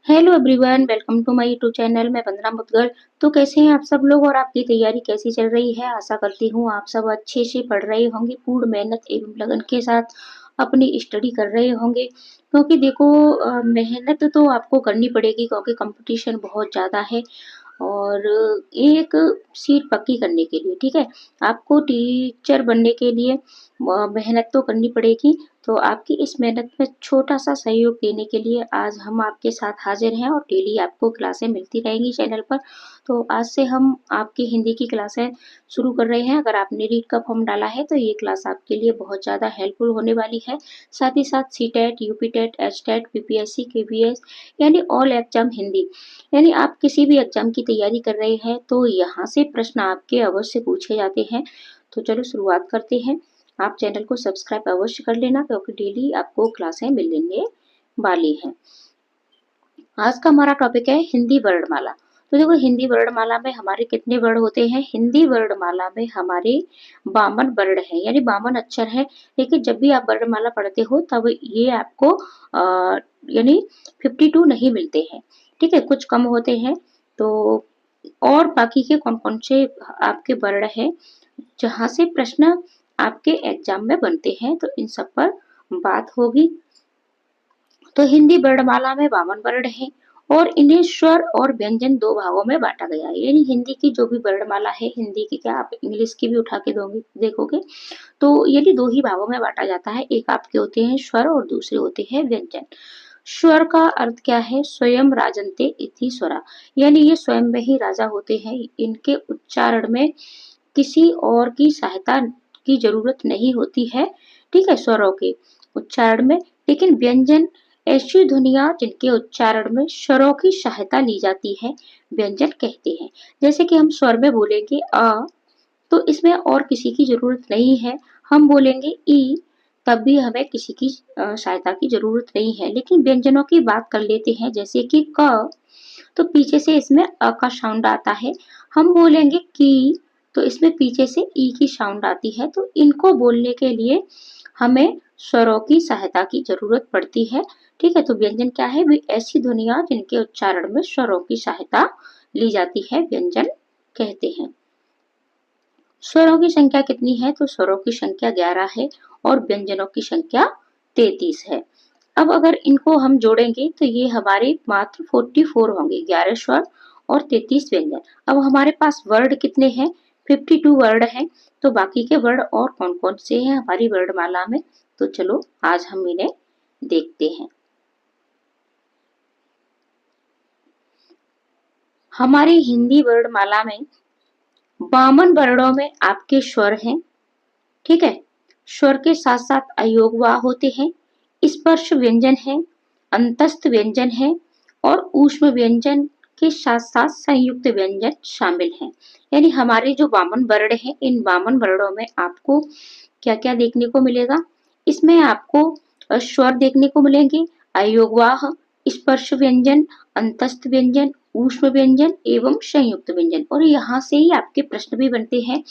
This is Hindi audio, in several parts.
Hello everyone, welcome to my YouTube channel. मैं वंदना मुदगल। तो कैसे हैं आप सब लोग और आपकी तैयारी कैसी चल रही है? आशा करती हूँ आप सब अच्छे से पढ़ रहे होंगे, पूर्ण मेहनत एवं लगन के साथ अपनी स्टडी कर रहे होंगे। क्योंकि देखो मेहनत तो आपको करनी पड़ेगी क्योंकि कंपटीशन बहुत ज़्यादा है। और एक सीट पक्की करने के लिए, ठीक है, आपको टीचर बनने के लिए मेहनत तो करनी पड़ेगी। तो आपकी इस मेहनत में छोटा सा सहयोग देने के लिए आज हम आपके साथ हाजिर हैं और डेली आपको क्लासें मिलती रहेंगी चैनल पर। तो आज से हम आपकी हिंदी की क्लासें शुरू कर रहे हैं। अगर आपने रीड का फॉर्म डाला है तो ये क्लास आपके लिए बहुत ज़्यादा हेल्पफुल होने वाली है। साथ ही साथ C TET, UP TET, H TET, PPSC, KVS यानी ऑल एग्जाम हिंदी, यानी आप किसी भी एग्जाम की तैयारी कर रहे हैं तो यहाँ से प्रश्न आपके अवश्य पूछे जाते हैं। तो चलो शुरुआत करते हैं। आप चैनल को सब्सक्राइब अवश्य कर लेना क्योंकि डेली आपको क्लासें मिलने वाली हैं। आज का हमारा टॉपिक है हिंदी वर्णमाला। तो देखो हिंदी वर्णमाला में हमारे कितने वर्ण होते हैं? हिंदी वर्णमाला में हमारे 52 वर्ण हैं, यानी 52 अक्षर हैं। लेकिन जब भी आप वर्णमाला पढ़ते हो तब ये आपको यानी 52 नहीं मिलते हैं, ठीक है, कुछ कम होते हैं। तो और बाकी के कौन कौन से आपके वर्ण हैं जहाँ से प्रश्न आपके एग्जाम में बनते हैं, तो इन सब पर बात होगी। तो हिंदी वर्णमाला में 52 वर्ण हैं और इन्हें स्वर और व्यंजन दो भागों में बांटा गया है। यानी हिंदी की जो भी वर्णमाला है, हिंदी की क्या आप इंग्लिश की भी उठा के दोगे देखोगे तो यदि दो ही भागों में बांटा जाता है। एक आपके होते हैं स्वर और दूसरे होते हैं व्यंजन। स्वर का अर्थ क्या है? स्वयं राजन्ते इति स्वरा, यानी ये स्वयं में ही राजा होते हैं। इनके उच्चारण में किसी और की सहायता की जरूरत नहीं होती है, ठीक है, स्वरों के उच्चारण में। लेकिन व्यंजन ऐसी ध्वनियां जिनके उच्चारण में स्वरों की सहायता ली जाती है, व्यंजन कहते हैं। जैसे कि हम स्वर में बोलेंगे अ, तो इसमें और किसी की जरूरत नहीं है। हम बोलेंगे ई, तब भी हमें किसी की सहायता की जरूरत नहीं है। लेकिन व्यंजनों की बात कर लेते हैं, जैसे कि क, तो पीछे से इसमें अ का साउंड आता है। हम बोलेंगे की, तो इसमें पीछे से ई की साउंड आती है। तो इनको बोलने के लिए हमें स्वरों की सहायता की जरूरत पड़ती है, ठीक है। तो व्यंजन क्या है? वे ऐसी ध्वनियां जिनके उच्चारण में स्वरों की सहायता ली जाती है, व्यंजन कहते हैं। स्वरों की संख्या कितनी है? तो स्वरों की संख्या 11 है और व्यंजनों की संख्या 33 है। अब अगर इनको हम जोड़ेंगे तो ये हमारे मात्र 44 होंगे, 11 स्वर और 33 व्यंजन। अब हमारे पास वर्ड कितने हैं? 52 वर्ड हैं। तो बाकी के वर्ड और कौन कौन से हैं हमारी वर्णमाला में? तो चलो आज हम इन्हें देखते हैं। हमारी हिंदी वर्णमाला में 52 वर्णों में आपके स्वर हैं, ठीक है। स्वर के साथ साथ अयोगवा होते हैं, स्पर्श व्यंजन है, अंतस्थ व्यंजन है और ऊष्म व्यंजन के साथ साथ संयुक्त व्यंजन शामिल हैं। यानी हमारे जो 52 वर्ण हैं, इन 52 वर्णों में आपको क्या क्या देखने को मिलेगा? इसमें आपको स्वर देखने को मिलेंगे, अयोगवाह, स्पर्श व्यंजन, अंतस्थ व्यंजन, ऊष्म व्यंजन एवं संयुक्त व्यंजन। और यहाँ से ही आपके प्रश्न भी बनते हैं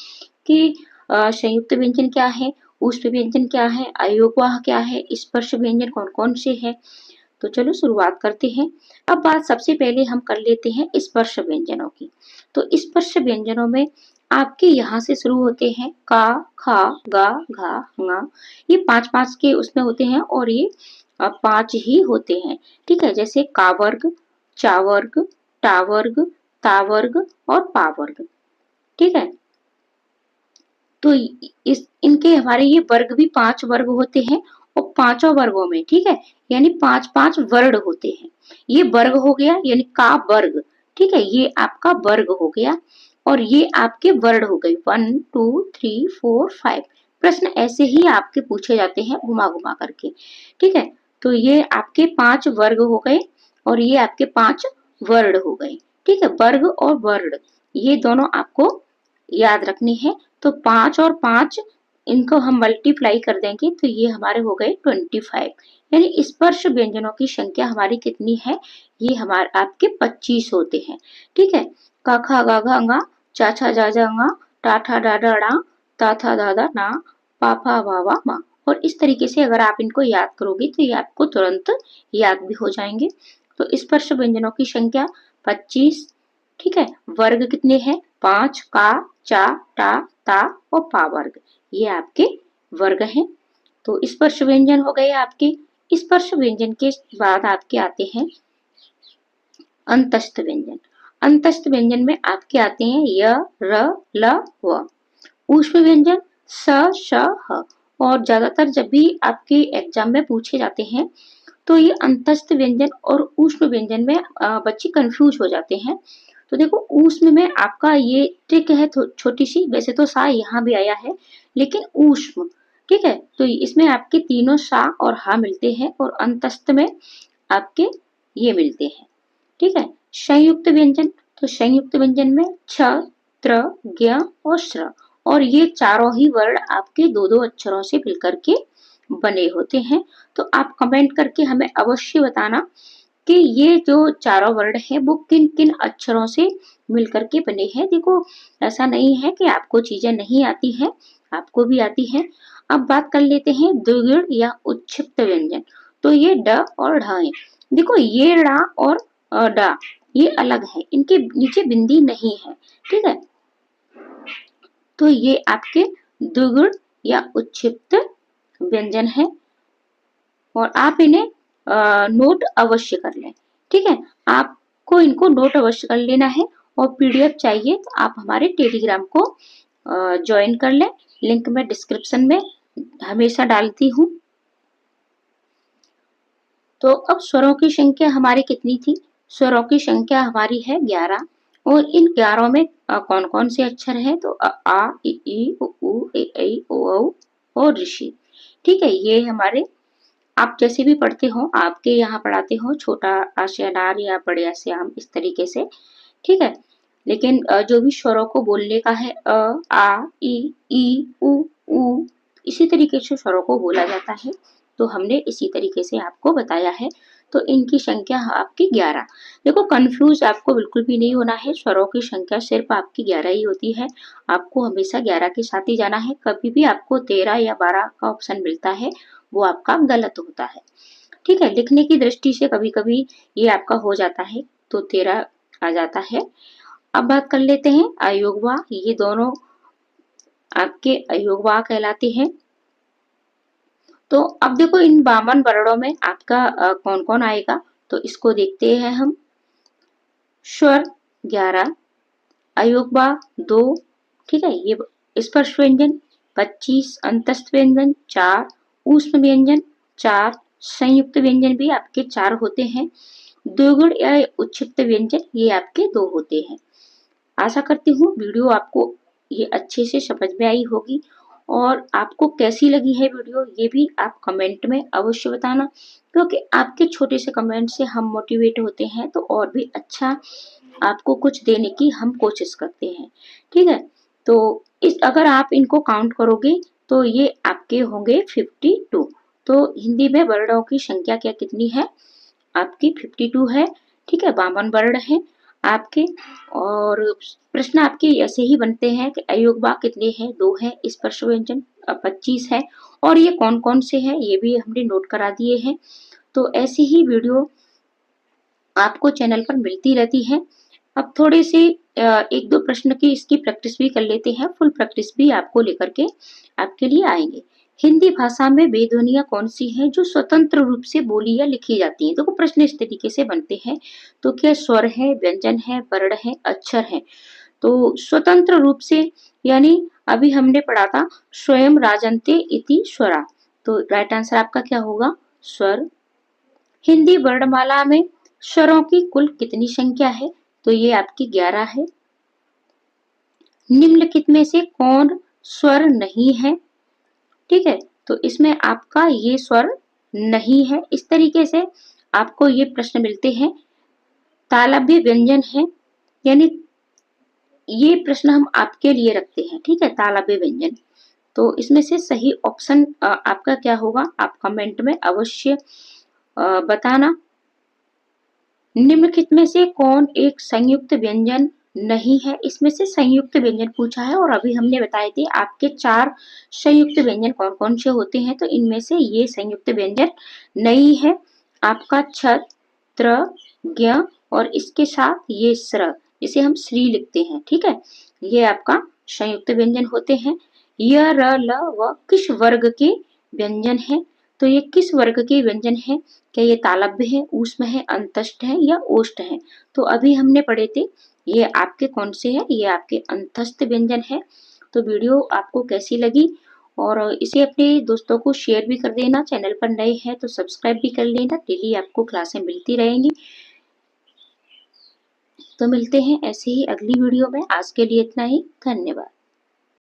कि संयुक्त व्यंजन क्या है, ऊष्म व्यंजन क्या है, अयोगवाह क्या है, स्पर्श व्यंजन कौन कौन से हैं। तो चलो शुरुआत करते हैं। अब बात सबसे पहले हम कर लेते हैं स्पर्श व्यंजनों की। तो स्पर्श व्यंजनों में आपके यहाँ से शुरू होते हैं का, खा, गा, घा, ङा। ये पांच पांच के उसमें होते हैं और ये पांच ही होते हैं, ठीक है। जैसे का वर्ग, चा वर्ग, टा वर्ग, ता वर्ग और पा वर्ग, ठीक है। तो इस इनके हमारे ये वर्ग भी 5 वर्ग होते हैं और पांचों वर्गों में, ठीक है, यानी 5-5 वर्ण होते हैं। ये वर्ग हो गया यानी का वर्ग, ठीक है, ये आपका वर्ग हो गया और ये आपके वर्ण हो गए 1 2 3 4 5। प्रश्न ऐसे ही आपके पूछे जाते हैं घुमा घुमा करके, ठीक है। तो ये आपके 5 वर्ग हो गए और ये आपके 5 वर्ण हो गए, ठीक है। वर्ग और वर्ण ये दोनों आपको याद रखनी है। तो 5 और 5 इनको हम मल्टीप्लाई कर देंगे तो ये हमारे हो गए 25। यानी स्पर्श व्यंजनों की संख्या हमारी कितनी है? ये हमारे आपके 25 होते हैं, ठीक है। का खा गा घा ङा, चा छा जा जा ङा, टा ठा डा डा डा, ता था दा दा ना, पा फा वा वा मा। और इस तरीके से अगर आप इनको याद करोगे तो ये आपको तुरंत याद भी हो जाएंगे। तो स्पर्श व्यंजनों की संख्या 25। ठीक है, वर्ग कितने हैं? 5, का, चा, टा, ता और पा वर्ग, ये आपके वर्ग हैं। तो स्पर्श व्यंजन हो गए आपके। स्पर्श व्यंजन के बाद आपके आते हैं अंतस्थ व्यंजन। अंतस्थ व्यंजन में आपके आते हैं य, र, ल, व। ऊष्म व्यंजन स, श, ह। और ज्यादातर जब भी आपके एग्जाम में पूछे जाते हैं तो ये अंतस्थ व्यंजन और ऊष्म व्यंजन में बच्चे कंफ्यूज हो जाते हैं। तो देखो ऊष्म में आपका ये ट्रिक है छोटी सी, वैसे तो सा यहाँ भी आया है लेकिन ऊष्म, ठीक है, तो इसमें आपके तीनों सा और हा मिलते हैं और अंतस्थ में आपके ये मिलते हैं। ठीक है, संयुक्त व्यंजन, तो संयुक्त व्यंजन में छ, त्र, ज्ञ और श्र, और ये चारों ही वर्ण आपके दो दो अक्षरों से मिलकर के बने होते हैं। तो आप कमेंट करके हमें अवश्य बताना कि ये जो चारों वर्ण है वो किन किन अक्षरों से मिलकर के बने हैं। देखो ऐसा नहीं है कि आपको चीजें नहीं आती हैं, आपको भी आती हैं। अब बात कर लेते हैं द्विगुण या उच्छिप्त व्यंजन। तो ये ड और ढ है। देखो ये ड़ा और डा ये अलग है, इनके नीचे बिंदी नहीं है। ठीक है, तो ये आपके द्विगुण या उच्छिप्त व्यंजन है और आप इन्हें नोट अवश्य कर लें। ठीक है, आपको इनको नोट अवश्य कर लेना है और पीडीएफ चाहिए तो आप हमारे टेलीग्राम को ज्वाइन कर लें। लिंक मैं डिस्क्रिप्शन में हमेशा डालती हूँ। तो अब स्वरों की संख्या हमारी कितनी थी? स्वरों की संख्या हमारी है 11 और इन 11 में कौन कौन से अक्षर हैं? तो आ, ई, उ, ए, ओ, औ और ऋषि। ठीक है, ये हमारे आप जैसे भी पढ़ते हो, आपके यहाँ पढ़ाते हो छोटा आशय अनार या बड़े आशय आम, इस तरीके से। ठीक है, लेकिन जो भी स्वरों को बोलने का है आ, ई, उ, इसी तरीके से स्वरों को बोला जाता है। तो हमने इसी तरीके से आपको बताया है। तो इनकी संख्या आपकी 11। देखो कंफ्यूज आपको बिल्कुल भी नहीं होना है, स्वरों की संख्या सिर्फ आपकी 11 ही होती है। आपको हमेशा 11 के साथ ही जाना है। कभी भी आपको 13 या 12 का ऑप्शन मिलता है वो आपका गलत होता है। ठीक है, लिखने की दृष्टि से कभी कभी ये आपका हो जाता है तो 13 आ जाता है। अब बात कर लेते हैं अयोगवा। ये दोनों आपके अयोगवा कहलाते हैं। तो अब देखो इन 52 वर्णों में आपका कौन कौन आएगा, तो इसको देखते हैं हम। स्वर 11, अयोगवा 2, ठीक है, ये स्पर्श व्यंजन 25, अंतस्थ व्यंजन 4, ऊष्म व्यंजन 4, संयुक्त व्यंजन भी आपके 4 होते हैं। द्विगुण या उच्छिप्त व्यंजन ये आपके 2 होते हैं। आशा करती हूँ वीडियो आपको ये अच्छे से समझ में आई होगी और आपको कैसी लगी है वीडियो ये भी आप कमेंट में अवश्य बताना, क्योंकि आपके छोटे से कमेंट से हम मोटिवेट होते हैं तो और भी अच्छा आपको कुछ देने की हम कोशिश करते हैं। ठीक है, तो इस अगर आप इनको काउंट करोगे तो ये आपके होंगे 52। तो हिंदी में वर्णों की संख्या क्या कितनी है? आपकी 52 है। ठीक है, 52 वर्ण है आपके। और प्रश्न आपके ऐसे ही बनते हैं कि अयोगवा कितने हैं? 2 है। स्पर्श व्यंजन 25 है। और ये कौन कौन से हैं ये भी हमने नोट करा दिए हैं। तो ऐसी ही वीडियो आपको चैनल पर मिलती रहती है। अब थोड़े से एक दो प्रश्न की इसकी प्रैक्टिस भी कर लेते हैं। फुल प्रैक्टिस भी आपको लेकर के आपके लिए आएंगे। हिंदी भाषा में वे ध्वनियां कौन सी हैं जो स्वतंत्र रूप से बोली या लिखी जाती हैं? देखो प्रश्न इस तरीके से बनते हैं। तो क्या स्वर है, व्यंजन है, वर्ण है, अक्षर है? तो स्वतंत्र रूप से यानी अभी हमने पढ़ा था स्वयं राजन्ते इति स्वरा। तो राइट आंसर आपका क्या होगा? स्वर। हिंदी वर्णमाला में स्वरों की कुल कितनी संख्या है? तो ये आपकी 11 है। निम्नलिखित में से कौन स्वर नहीं है? ठीक है, तो इसमें आपका ये स्वर नहीं है। इस तरीके से आपको ये प्रश्न मिलते हैं। तालव्य व्यंजन है, यानी ये प्रश्न हम आपके लिए रखते हैं। ठीक है, तालव्य व्यंजन। तो इसमें से सही ऑप्शन आपका क्या होगा? आप कमेंट में अवश्य बताना। निम्नलिखित में से कौन एक संयुक्त व्यंजन नहीं है? इसमें से संयुक्त व्यंजन पूछा है और अभी हमने बताए थे आपके 4 संयुक्त व्यंजन कौन कौन से होते हैं। तो इनमें से ये संयुक्त व्यंजन नहीं है। आपका छ, त्र, ज्ञ और इसके साथ ये स्र, इसे हम श्री लिखते हैं। ठीक है, ये आपका संयुक्त व्यंजन होते हैं। य, र, ल, व किस वर्ग के व्यंजन है? तो ये किस वर्ग के व्यंजन है? क्या ये तालव्य है, ऊष्म है, अंतस्थ है या ओष्ठ है? तो अभी हमने पढ़े थे ये आपके कौन से है, ये आपके अंतस्थ व्यंजन है। तो वीडियो आपको कैसी लगी और इसे अपने दोस्तों को शेयर भी कर देना। चैनल पर नए हैं तो सब्सक्राइब भी कर लेना, डेली आपको क्लासें मिलती रहेंगी। तो मिलते हैं ऐसे ही अगली वीडियो में। आज के लिए इतना ही, धन्यवाद।